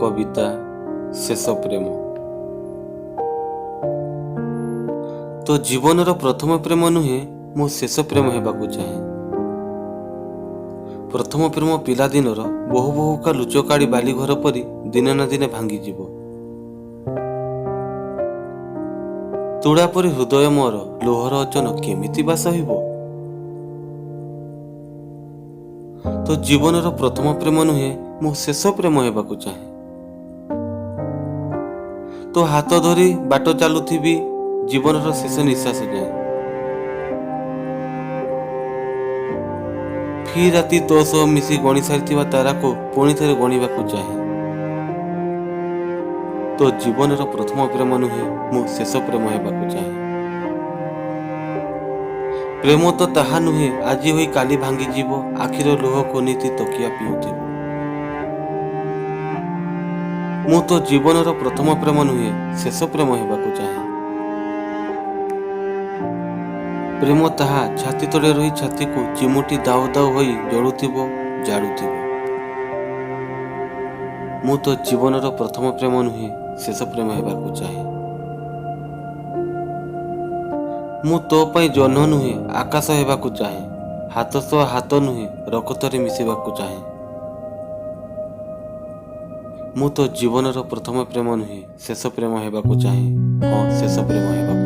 कविता शेष प्रेम। तो जीवन प्रथम प्रेम नुहे मु शेष प्रेम हेबाकु चाहे। प्रथम प्रेम पिलादिन बहु बहुका लुचकाड़ी बाली घर परी दिने न दिने भांगी जीव। तुड़ा परी हृदय मोर लोहर अचन केमिति बा सहिब। तो जीवन प्रथम प्रेम नुहे मु शेष प्रेम हेबाकु चाहे। तो हाथ धरी बाट चलुथिबी जीवन शेष निश्वास जाए। फिर राति तो सह मिसी गणी सारी तारा को पुणी थे गणिबाकु चाहे। तो जीवन प्रथम प्रेम नुहे मु शेष प्रेम हेबाकु चाहे। प्रेम तो ताहा नुहे आज होई काली भांगी जीव आखिर लुह को नीति तकिया पिउथिब। मु तो जीवन प्रथम प्रेम नुहे शेष प्रेम हेबाकु चाहे। प्रेम ताहा छाती तले रही छाती को चिमुटी दाउ दाउ होई जड़ुथिब जाड़ुथिब। मु तो जीवन प्रथम प्रेम नुहे शेष प्रेम हेबाकु चाहे। मु तो पई जह्न नुहे आकाश हेबाकु चाहे। हाथ सह हाथ नुहे रक्तरे मिशिबाकु चाहे। मु तो जीवन प्रथम प्रेम नुहे शेष प्रेम हेबाकु चाहे। हाँ, शेष प्रेम हेबाकु